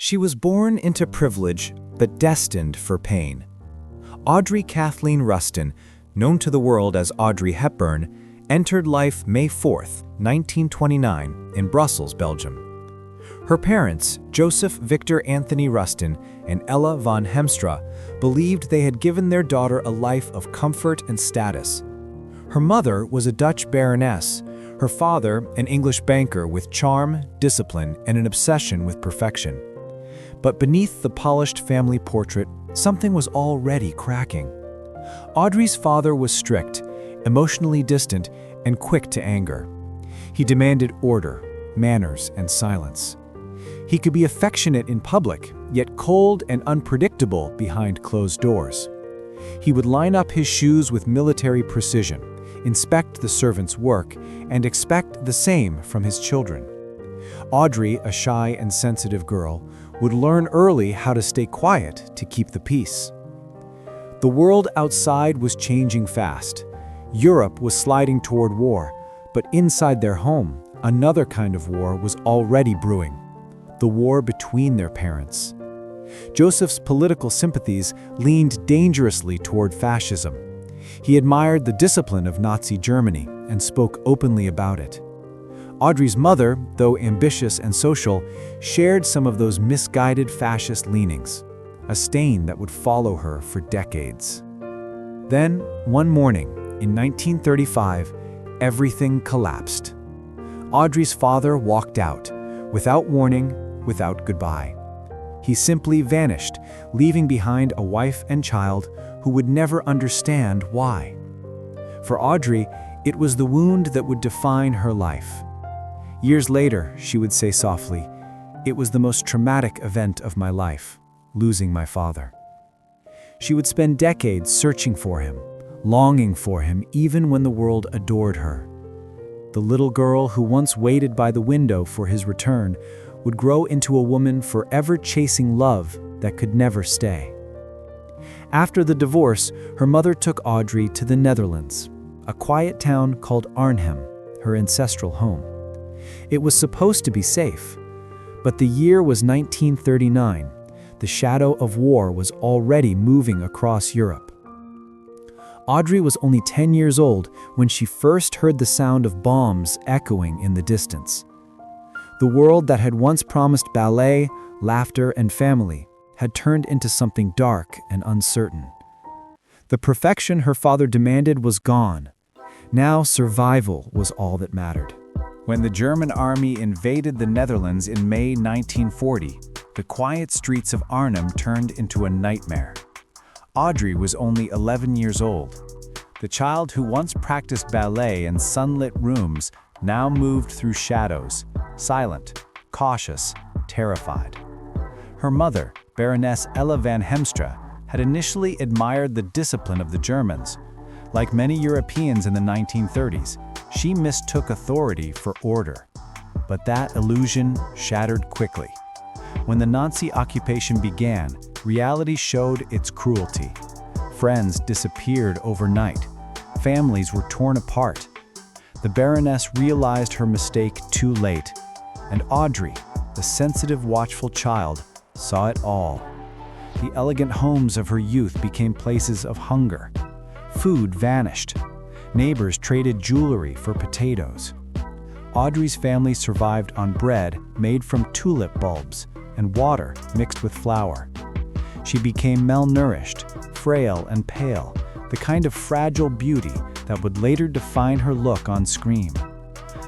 She was born into privilege, but destined for pain. Audrey Kathleen Rustin, known to the world as Audrey Hepburn, entered life May 4, 1929, in Brussels, Belgium. Her parents, Joseph Victor Anthony Rustin and Ella von Hemstra, believed they had given their daughter a life of comfort and status. Her mother was a Dutch baroness, her father an English banker with charm, discipline, and an obsession with perfection. But beneath the polished family portrait, something was already cracking. Audrey's father was strict, emotionally distant, and quick to anger. He demanded order, manners, and silence. He could be affectionate in public, yet cold and unpredictable behind closed doors. He would line up his shoes with military precision, inspect the servants' work, and expect the same from his children. Audrey, a shy and sensitive girl, would learn early how to stay quiet to keep the peace. The world outside was changing fast. Europe was sliding toward war, but inside their home, another kind of war was already brewing. The war between their parents. Joseph's political sympathies leaned dangerously toward fascism. He admired the discipline of Nazi Germany and spoke openly about it. Audrey's mother, though ambitious and social, shared some of those misguided fascist leanings, a stain that would follow her for decades. Then, one morning, in 1935, everything collapsed. Audrey's father walked out, without warning, without goodbye. He simply vanished, leaving behind a wife and child who would never understand why. For Audrey, it was the wound that would define her life. Years later, she would say softly, "It was the most traumatic event of my life, losing my father." She would spend decades searching for him, longing for him even when the world adored her. The little girl who once waited by the window for his return would grow into a woman forever chasing love that could never stay. After the divorce, her mother took Audrey to the Netherlands, a quiet town called Arnhem, her ancestral home. It was supposed to be safe, but the year was 1939. The shadow of war was already moving across Europe. Audrey was only 10 years old when she first heard the sound of bombs echoing in the distance. The world that had once promised ballet, laughter, and family had turned into something dark and uncertain. The perfection her father demanded was gone. Now survival was all that mattered. When the German army invaded the Netherlands in May 1940, the quiet streets of Arnhem turned into a nightmare. Audrey was only 11 years old. The child who once practiced ballet in sunlit rooms now moved through shadows, silent, cautious, terrified. Her mother, Baroness Ella von Hemstra, had initially admired the discipline of the Germans. Like many Europeans in the 1930s, she mistook authority for order. But that illusion shattered quickly. When the Nazi occupation began, reality showed its cruelty. Friends disappeared overnight. Families were torn apart. The Baroness realized her mistake too late, and Audrey, the sensitive, watchful child, saw it all. The elegant homes of her youth became places of hunger. Food vanished. Neighbors traded jewelry for potatoes. Audrey's family survived on bread made from tulip bulbs and water mixed with flour. She became malnourished, frail and pale, the kind of fragile beauty that would later define her look on screen.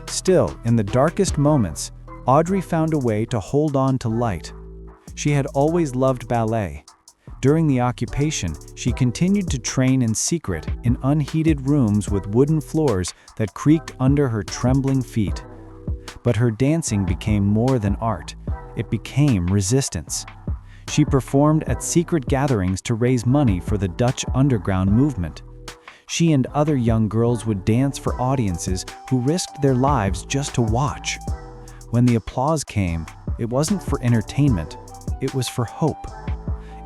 Still, in the darkest moments, Audrey found a way to hold on to light. She had always loved ballet. During the occupation, she continued to train in secret in unheated rooms with wooden floors that creaked under her trembling feet. But her dancing became more than art. It became resistance. She performed at secret gatherings to raise money for the Dutch underground movement. She and other young girls would dance for audiences who risked their lives just to watch. When the applause came, it wasn't for entertainment, it was for hope.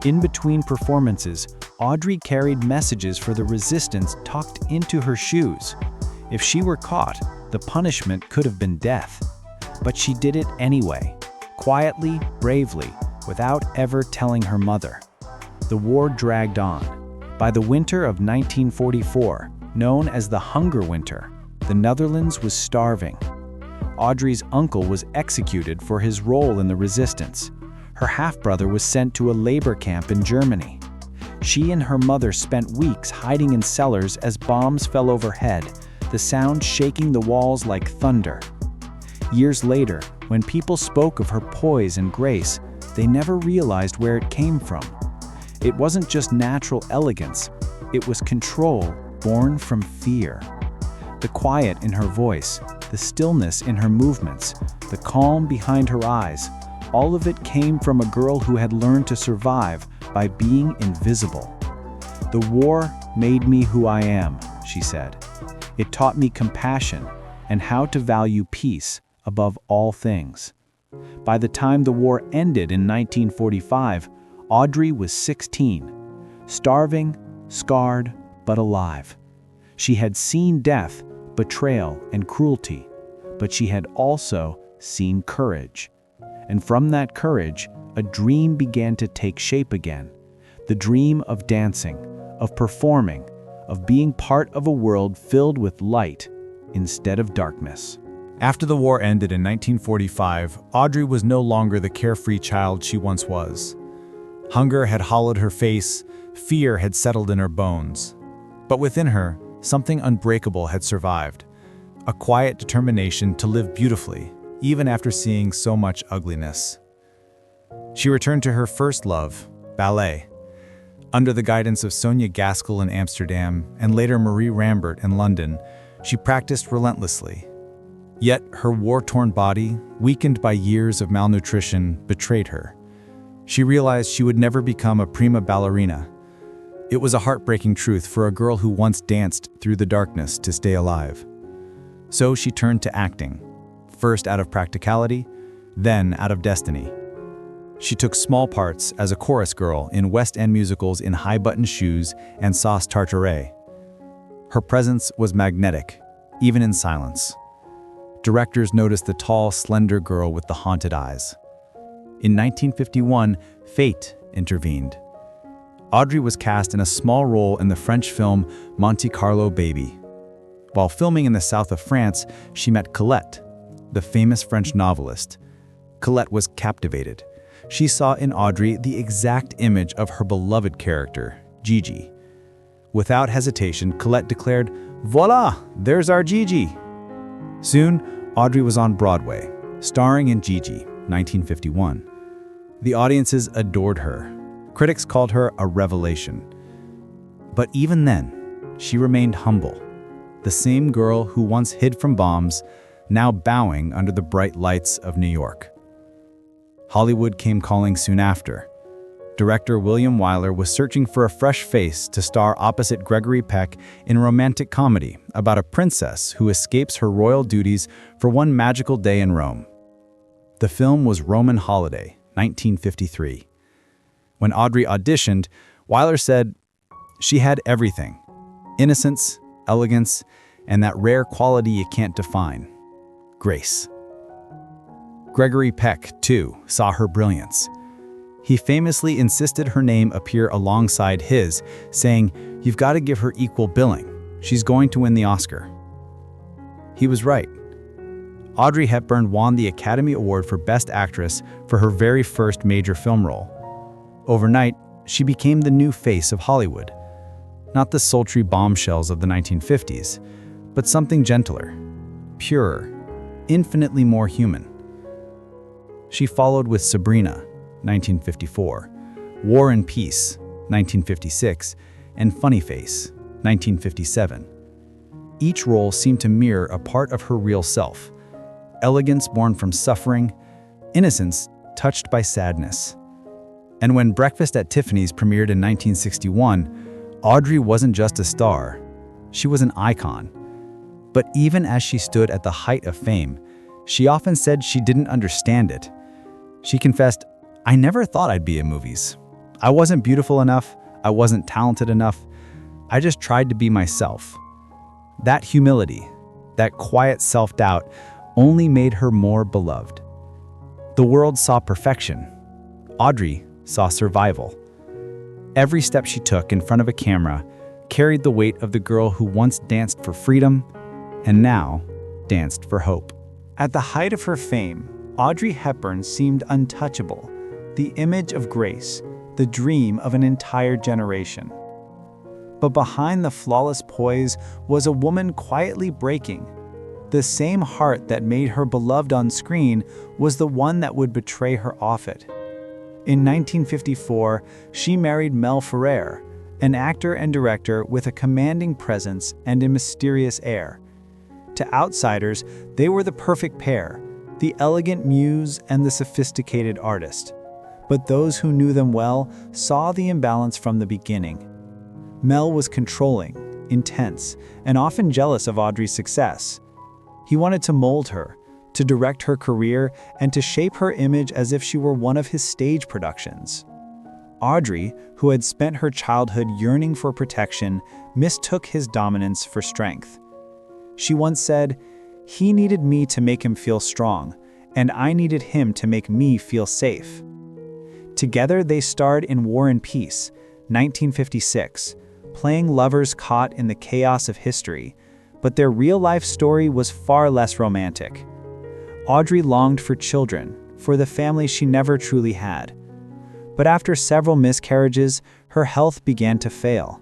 In between performances, Audrey carried messages for the resistance tucked into her shoes. If she were caught, the punishment could have been death. But she did it anyway, quietly, bravely, without ever telling her mother. The war dragged on. By the winter of 1944, known as the Hunger Winter, the Netherlands was starving. Audrey's uncle was executed for his role in the resistance. Her half-brother was sent to a labor camp in Germany. She and her mother spent weeks hiding in cellars as bombs fell overhead, the sound shaking the walls like thunder. Years later, when people spoke of her poise and grace, they never realized where it came from. It wasn't just natural elegance, it was control born from fear. The quiet in her voice, the stillness in her movements, the calm behind her eyes, all of it came from a girl who had learned to survive by being invisible. "The war made me who I am," she said. "It taught me compassion and how to value peace above all things." By the time the war ended in 1945, Audrey was 16, starving, scarred, but alive. She had seen death, betrayal, and cruelty, but she had also seen courage. And from that courage, a dream began to take shape again. The dream of dancing, of performing, of being part of a world filled with light instead of darkness. After the war ended in 1945, Audrey was no longer the carefree child she once was. Hunger had hollowed her face, fear had settled in her bones. But within her, something unbreakable had survived, a quiet determination to live beautifully, even after seeing so much ugliness. She returned to her first love, ballet. Under the guidance of Sonia Gaskell in Amsterdam and later Marie Rambert in London, she practiced relentlessly. Yet her war-torn body, weakened by years of malnutrition, betrayed her. She realized she would never become a prima ballerina. It was a heartbreaking truth for a girl who once danced through the darkness to stay alive. So she turned to acting, first out of practicality, then out of destiny. She took small parts as a chorus girl in West End musicals in high-button shoes and sauce tartare. Her presence was magnetic, even in silence. Directors noticed the tall, slender girl with the haunted eyes. In 1951, fate intervened. Audrey was cast in a small role in the French film Monte Carlo Baby. While filming in the south of France, she met Colette, the famous French novelist. Colette was captivated. She saw in Audrey the exact image of her beloved character, Gigi. Without hesitation, Colette declared, "Voila, there's our Gigi." Soon, Audrey was on Broadway, starring in Gigi, 1951. The audiences adored her. Critics called her a revelation. But even then, she remained humble. The same girl who once hid from bombs, now bowing under the bright lights of New York. Hollywood came calling soon after. Director William Wyler was searching for a fresh face to star opposite Gregory Peck in a romantic comedy about a princess who escapes her royal duties for one magical day in Rome. The film was Roman Holiday, 1953. When Audrey auditioned, Wyler said she had everything: innocence, elegance, and that rare quality you can't define: grace. Gregory Peck, too, saw her brilliance. He famously insisted her name appear alongside his, saying, "You've got to give her equal billing. She's going to win the Oscar." He was right. Audrey Hepburn won the Academy Award for Best Actress for her very first major film role. Overnight, she became the new face of Hollywood. Not the sultry bombshells of the 1950s, but something gentler, purer, infinitely more human. She followed with Sabrina, 1954, War and Peace, 1956, and Funny Face, 1957. Each role seemed to mirror a part of her real self: elegance born from suffering, innocence touched by sadness. And when Breakfast at Tiffany's premiered in 1961, Audrey wasn't just a star, she was an icon. But even as she stood at the height of fame, she often said she didn't understand it. She confessed, "I never thought I'd be in movies. I wasn't beautiful enough, I wasn't talented enough. I just tried to be myself." That humility, that quiet self-doubt, only made her more beloved. The world saw perfection. Audrey saw survival. Every step she took in front of a camera carried the weight of the girl who once danced for freedom and now danced for hope. At the height of her fame, Audrey Hepburn seemed untouchable, the image of grace, the dream of an entire generation. But behind the flawless poise was a woman quietly breaking. The same heart that made her beloved on screen was the one that would betray her off it. In 1954, she married Mel Ferrer, an actor and director with a commanding presence and a mysterious air. To outsiders, they were the perfect pair, the elegant muse and the sophisticated artist. But those who knew them well saw the imbalance from the beginning. Mel was controlling, intense, and often jealous of Audrey's success. He wanted to mold her, to direct her career, and to shape her image as if she were one of his stage productions. Audrey, who had spent her childhood yearning for protection, mistook his dominance for strength. She once said, "He needed me to make him feel strong, and I needed him to make me feel safe." Together they starred in War and Peace, 1956, playing lovers caught in the chaos of history, but their real-life story was far less romantic. Audrey longed for children, for the family she never truly had. But after several miscarriages, her health began to fail.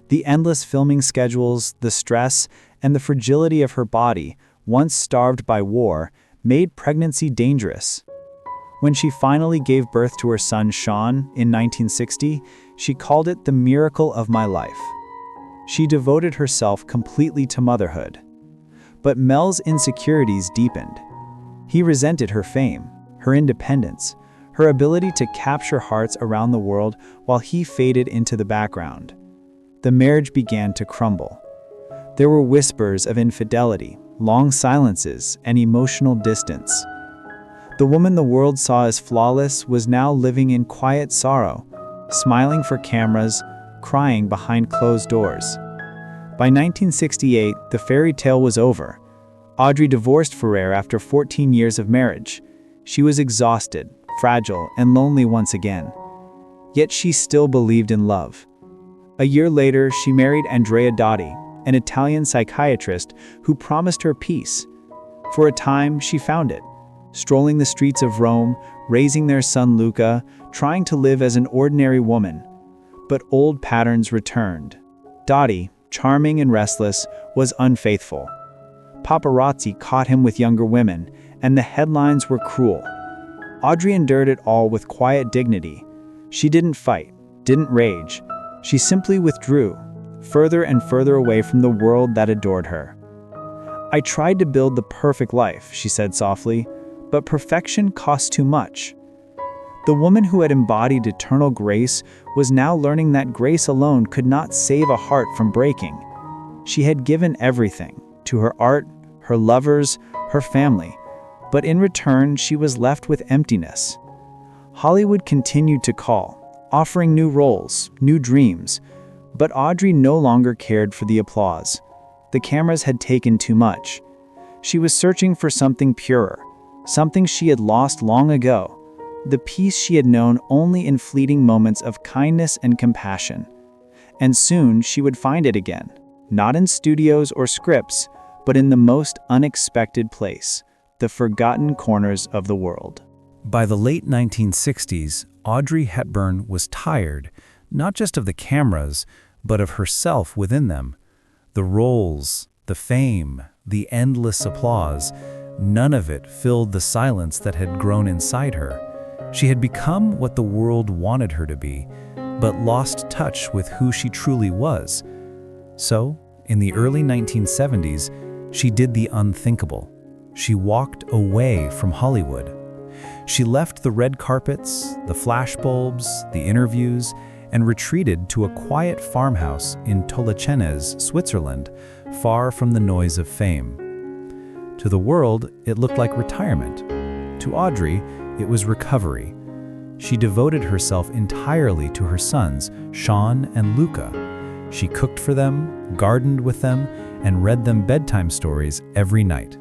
The endless filming schedules, the stress, and the fragility of her body, once starved by war, made pregnancy dangerous. When she finally gave birth to her son Sean in 1960, she called it the miracle of my life. She devoted herself completely to motherhood. But Mel's insecurities deepened. He resented her fame, her independence, her ability to capture hearts around the world while he faded into the background. The marriage began to crumble. There were whispers of infidelity, long silences, and emotional distance. The woman the world saw as flawless was now living in quiet sorrow, smiling for cameras, crying behind closed doors. By 1968, the fairy tale was over. Audrey divorced Ferrer after 14 years of marriage. She was exhausted, fragile, and lonely once again. Yet she still believed in love. A year later, she married Andrea Dotti, an Italian psychiatrist who promised her peace. For a time, she found it, strolling the streets of Rome, raising their son Luca, trying to live as an ordinary woman. But old patterns returned. Dotti, charming and restless, was unfaithful. Paparazzi caught him with younger women, and the headlines were cruel. Audrey endured it all with quiet dignity. She didn't fight, didn't rage. She simply withdrew, further and further away from the world that adored her. "I tried to build the perfect life," she said softly, "but perfection costs too much." The woman who had embodied eternal grace was now learning that grace alone could not save a heart from breaking. She had given everything, to her art, her lovers, her family, but in return she was left with emptiness. Hollywood continued to call, offering new roles, new dreams, but Audrey no longer cared for the applause. The cameras had taken too much. She was searching for something purer, something she had lost long ago, the peace she had known only in fleeting moments of kindness and compassion. And soon she would find it again, not in studios or scripts, but in the most unexpected place, the forgotten corners of the world. By the late 1960s, Audrey Hepburn was tired, not just of the cameras, but of herself within them. The roles, the fame, the endless applause, none of it filled the silence that had grown inside her. She had become what the world wanted her to be, but lost touch with who she truly was. So, in the early 1970s, she did the unthinkable. She walked away from Hollywood. She left the red carpets, the flashbulbs, the interviews, and retreated to a quiet farmhouse in Tollechenes, Switzerland, far from the noise of fame. To the world, it looked like retirement. To Audrey, it was recovery. She devoted herself entirely to her sons, Sean and Luca. She cooked for them, gardened with them, and read them bedtime stories every night.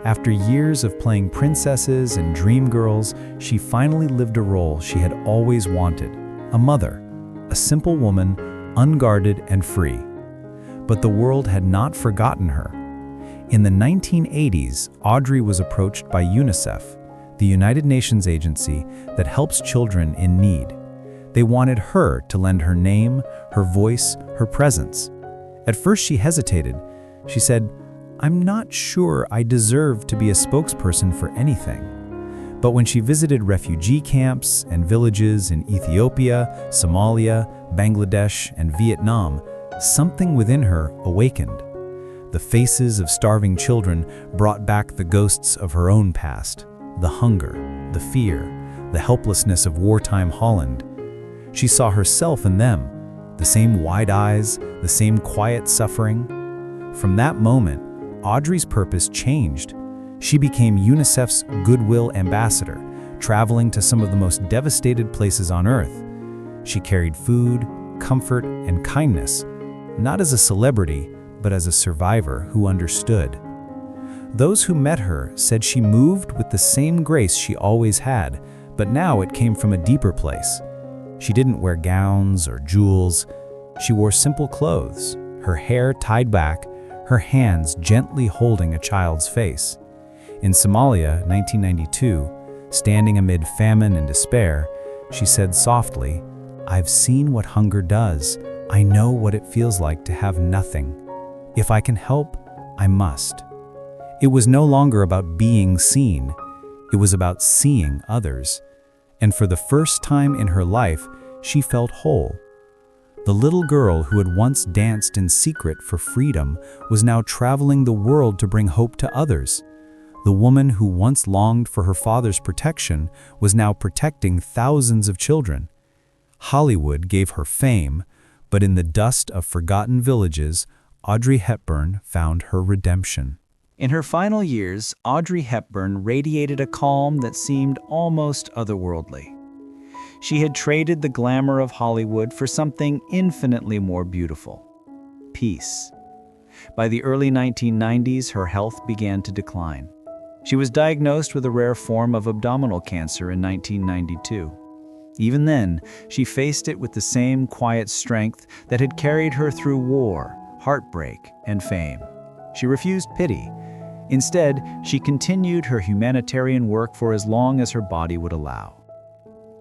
After years of playing princesses and dream girls, she finally lived a role she had always wanted, a mother, a simple woman, unguarded and free. But the world had not forgotten her. In the 1980s, Audrey was approached by UNICEF, the United Nations agency that helps children in need. They wanted her to lend her name, her voice, her presence. At first she hesitated. She said, "I'm not sure I deserve to be a spokesperson for anything." But when she visited refugee camps and villages in Ethiopia, Somalia, Bangladesh, and Vietnam, something within her awakened. The faces of starving children brought back the ghosts of her own past, the hunger, the fear, the helplessness of wartime Holland. She saw herself in them, the same wide eyes, the same quiet suffering. From that moment, Audrey's purpose changed. She became UNICEF's Goodwill Ambassador, traveling to some of the most devastated places on Earth. She carried food, comfort, and kindness, not as a celebrity, but as a survivor who understood. Those who met her said she moved with the same grace she always had, but now it came from a deeper place. She didn't wear gowns or jewels. She wore simple clothes, her hair tied back, her hands gently holding a child's face. In Somalia, 1992, standing amid famine and despair, she said softly, "I've seen what hunger does. I know what it feels like to have nothing. If I can help, I must." It was no longer about being seen. It was about seeing others. And for the first time in her life, she felt whole. The little girl who had once danced in secret for freedom was now traveling the world to bring hope to others. The woman who once longed for her father's protection was now protecting thousands of children. Hollywood gave her fame, but in the dust of forgotten villages, Audrey Hepburn found her redemption. In her final years, Audrey Hepburn radiated a calm that seemed almost otherworldly. She had traded the glamour of Hollywood for something infinitely more beautiful: peace. By the early 1990s, her health began to decline. She was diagnosed with a rare form of abdominal cancer in 1992. Even then, she faced it with the same quiet strength that had carried her through war, heartbreak, and fame. She refused pity. Instead, she continued her humanitarian work for as long as her body would allow.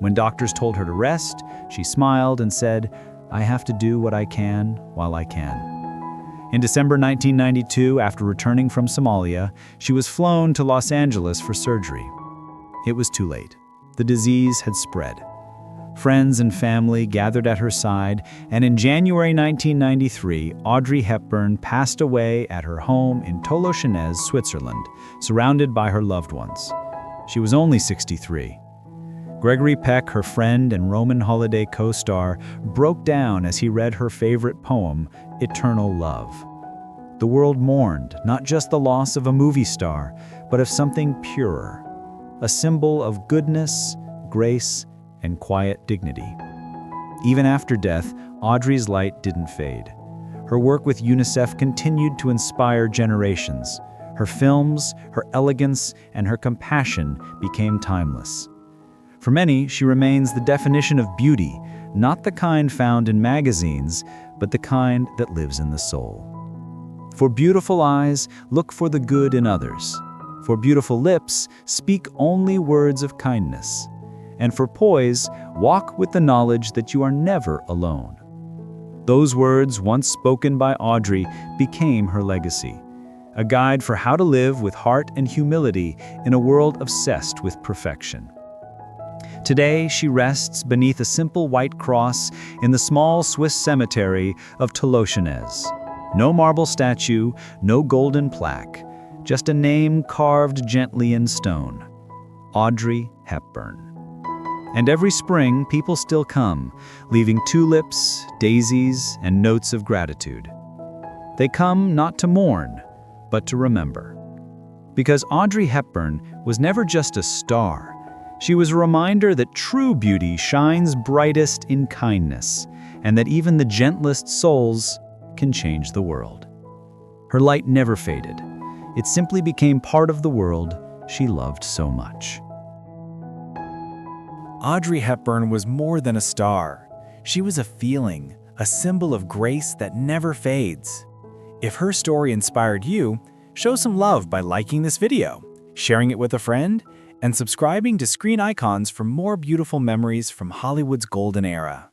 When doctors told her to rest, she smiled and said, "I have to do what I can while I can." In December 1992, after returning from Somalia, she was flown to Los Angeles for surgery. It was too late. The disease had spread. Friends and family gathered at her side, and in January 1993, Audrey Hepburn passed away at her home in Tolochenaz, Switzerland, surrounded by her loved ones. She was only 63. Gregory Peck, her friend and Roman Holiday co-star, broke down as he read her favorite poem, Eternal Love. The world mourned not just the loss of a movie star, but of something purer, a symbol of goodness, grace, and quiet dignity. Even after death, Audrey's light didn't fade. Her work with UNICEF continued to inspire generations. Her films, her elegance, and her compassion became timeless. For many, she remains the definition of beauty, not the kind found in magazines, but the kind that lives in the soul. For beautiful eyes, look for the good in others. For beautiful lips, speak only words of kindness. And for poise, walk with the knowledge that you are never alone. Those words, once spoken by Audrey, became her legacy, a guide for how to live with heart and humility in a world obsessed with perfection. Today, she rests beneath a simple white cross in the small Swiss cemetery of Tolochenaz. No marble statue, no golden plaque, just a name carved gently in stone: Audrey Hepburn. And every spring, people still come, leaving tulips, daisies, and notes of gratitude. They come not to mourn, but to remember. Because Audrey Hepburn was never just a star. She was a reminder that true beauty shines brightest in kindness, and that even the gentlest souls can change the world. Her light never faded. It simply became part of the world she loved so much. Audrey Hepburn was more than a star. She was a feeling, a symbol of grace that never fades. If her story inspired you, show some love by liking this video, sharing it with a friend, and subscribing to Screen Icons for more beautiful memories from Hollywood's golden era.